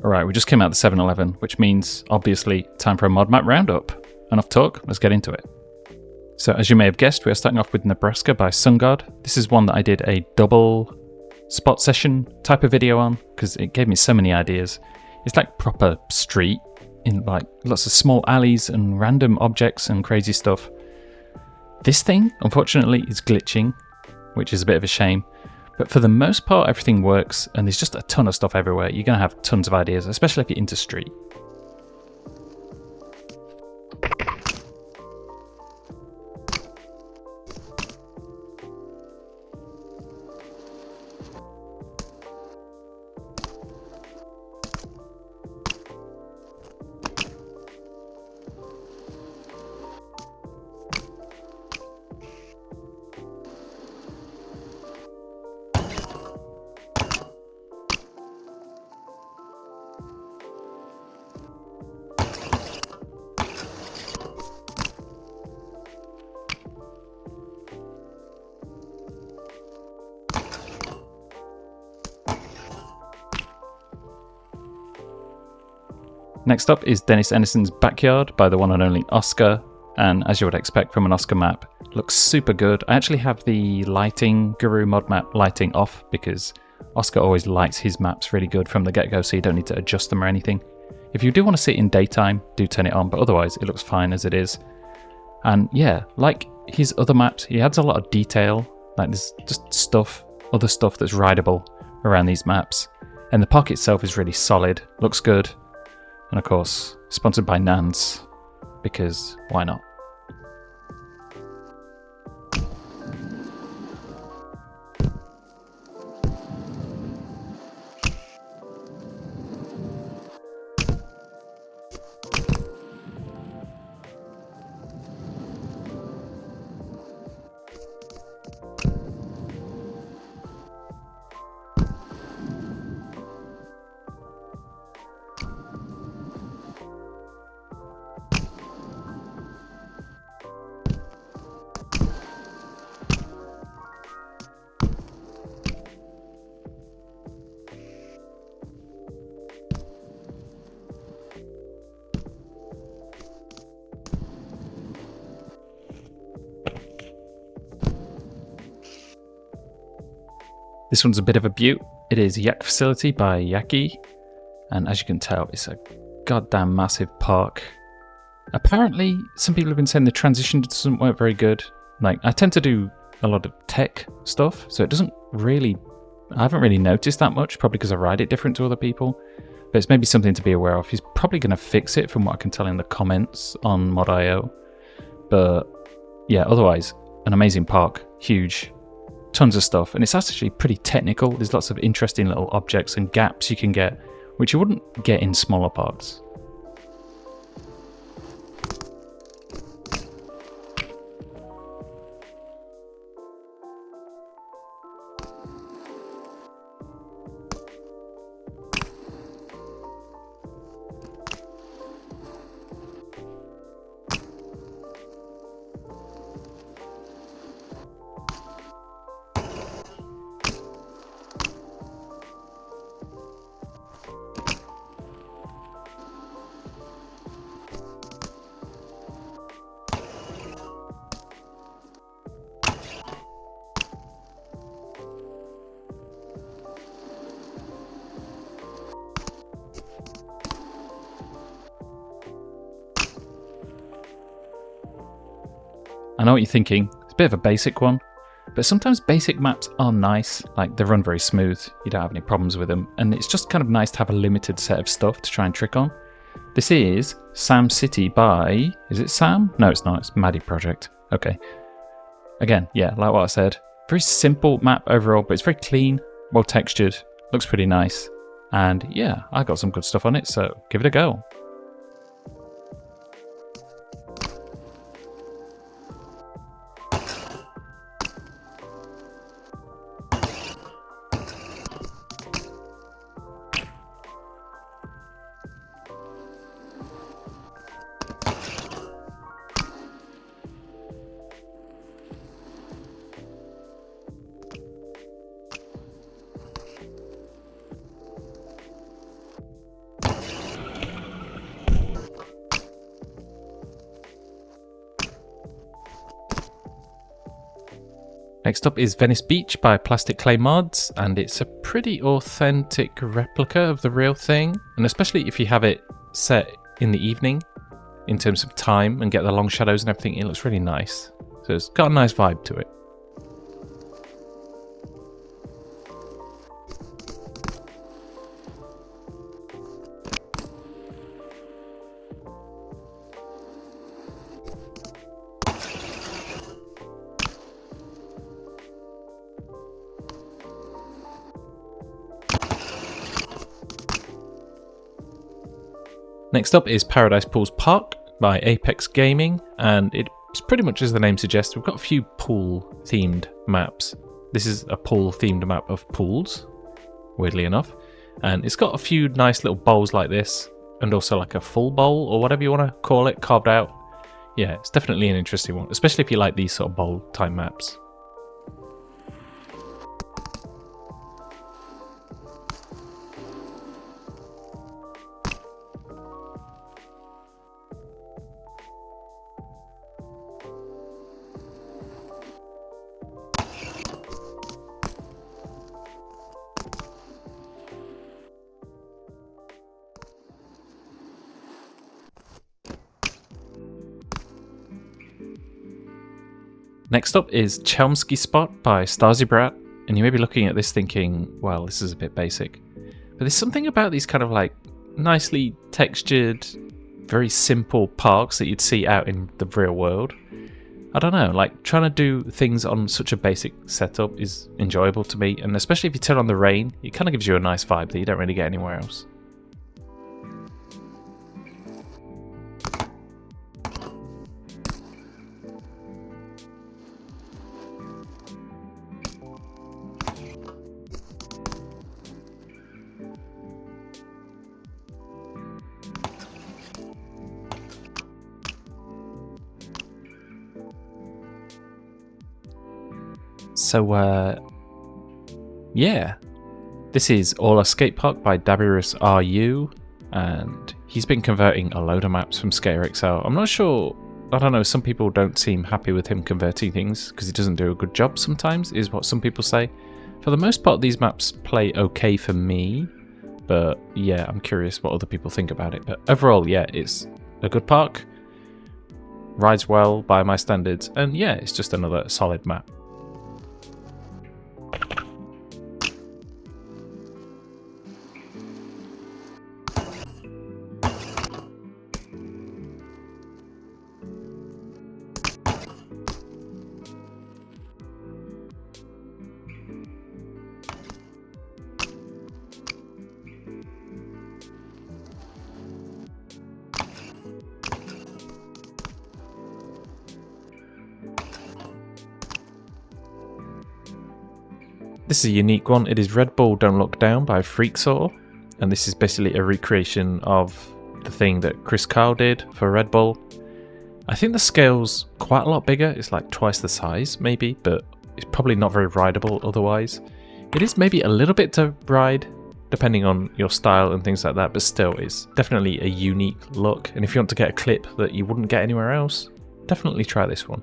Alright, we just came out the 7-Eleven, which means, obviously, time for a mod map roundup. Enough talk, let's get into it. So, as you may have guessed, we are starting off with Nebraska by SunGod. This is one that I did a double spot session type of video on, because it gave me so many ideas. It's like proper street, in like lots of small alleys and random objects and crazy stuff. This thing, unfortunately, is glitching, which is a bit of a shame. But for the most part, everything works, and there's just a ton of stuff everywhere. You're going to have tons of ideas, especially if you're into street. Next up is Dennis Enison's Backyard by the one and only Oscar, and as you would expect from an Oscar map, looks super good. I actually have the lighting mod map lighting off because Oscar always lights his maps really good from the get-go, so you don't need to adjust them or anything. If you do want to see it in daytime, do turn it on, but otherwise it looks fine as it is. And yeah, like his other maps, he adds a lot of detail, like there's just stuff, other stuff that's rideable around these maps. And the park itself is really solid, looks good. And of course, sponsored by Nans, because why not? This one's a bit of a beaut. It is Yak Facility by Yaky, and as you can tell, it's a goddamn massive park. Apparently, some people have been saying the transition doesn't work very good. Like, I tend to do a lot of tech stuff, so it doesn't really, I haven't really noticed that much, probably because I ride it different to other people. But it's maybe something to be aware of. He's probably going to fix it from what I can tell in the comments on Mod.io. But yeah, otherwise, an amazing park, huge. Tons of stuff, and it's actually pretty technical. There's lots of interesting little objects and gaps you can get, which you wouldn't get in smaller parks. I know what you're thinking, it's a bit of a basic one, but sometimes basic maps are nice, like they run very smooth, you don't have any problems with them, and it's just kind of nice to have a limited set of stuff to try and trick on. This is Samcity by, is it Sam? No, it's not, it's mddyprjct. Okay. Again, yeah, like what I said, very simple map overall, but it's very clean, well textured, looks pretty nice, and yeah, I got some good stuff on it, so give it a go. Next up is Venice Beach by Plastic Clay Mods, and it's a pretty authentic replica of the real thing, and especially if you have it set in the evening in terms of time and get the long shadows and everything, it looks really nice. So it's got a nice vibe to it. Next up is Paradise Pools Park by Apex Gaming, and it's pretty much as the name suggests. We've got a few pool themed maps. This is a pool themed map of pools, weirdly enough, and it's got a few nice little bowls like this, and also like a full bowl or whatever you want to call it, carved out. Yeah, it's definitely an interesting one, especially if you like these sort of bowl type maps. Next up is Chelmski Spot by starszybrat, and you may be looking at this thinking, well, this is a bit basic. But there's something about these kind of like nicely textured, very simple parks that you'd see out in the real world. I don't know, like trying to do things on such a basic setup is enjoyable to me, and especially if you turn on the rain, it kind of gives you a nice vibe that you don't really get anywhere else. So, yeah, this is Orla Skate Park by dabirusRU, and he's been converting a load of maps from Skater XL. I'm not sure, I don't know, some people don't seem happy with him converting things because he doesn't do a good job sometimes, is what some people say. For the most part, these maps play okay for me, but yeah, I'm curious what other people think about it. But overall, yeah, it's a good park, rides well by my standards, and yeah, it's just another solid map. This is a unique one. It is Red Bull Don't Look Down by freaksaw, and this is basically a recreation of the thing that Chris Kyle did for Red Bull. I think the scale's quite a lot bigger. It's like twice the size, maybe, but it's probably not very rideable otherwise. It is maybe a little bit to ride, depending on your style and things like that, but still, it's definitely a unique look. And if you want to get a clip that you wouldn't get anywhere else, definitely try this one.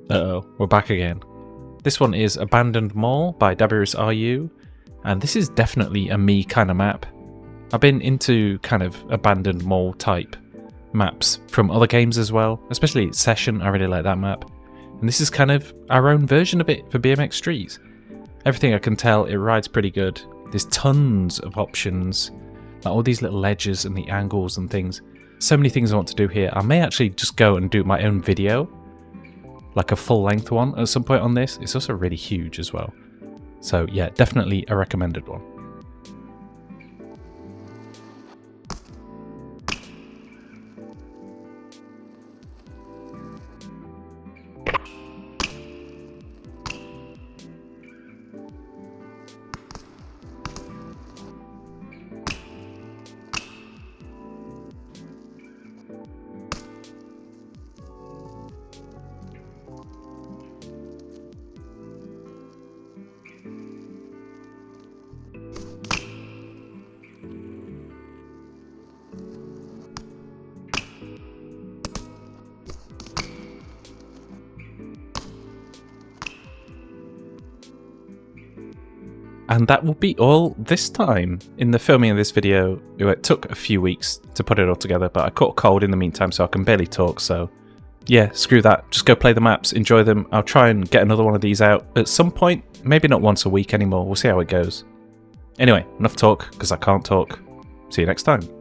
Uh-oh, we're back again. This one is Abandoned Mall by dabirusRU, and this is definitely a me kind of map. I've been into kind of abandoned mall type maps from other games as well, especially Session. I really like that map. And this is kind of our own version of it for BMX Streets. Everything I can tell, it rides pretty good. There's tons of options, like all these little ledges and the angles and things. So many things I want to do here. I may actually just go and do my own video, like a full length one at some point on this. It's also really huge as well. So yeah, definitely a recommended one. And that will be all this time. In the filming of this video, it took a few weeks to put it all together, but I caught a cold in the meantime, so I can barely talk, so yeah, screw that. Just go play the maps, enjoy them. I'll try and get another one of these out at some point, maybe not once a week anymore, we'll see how it goes. Anyway, enough talk, because I can't talk. See you next time.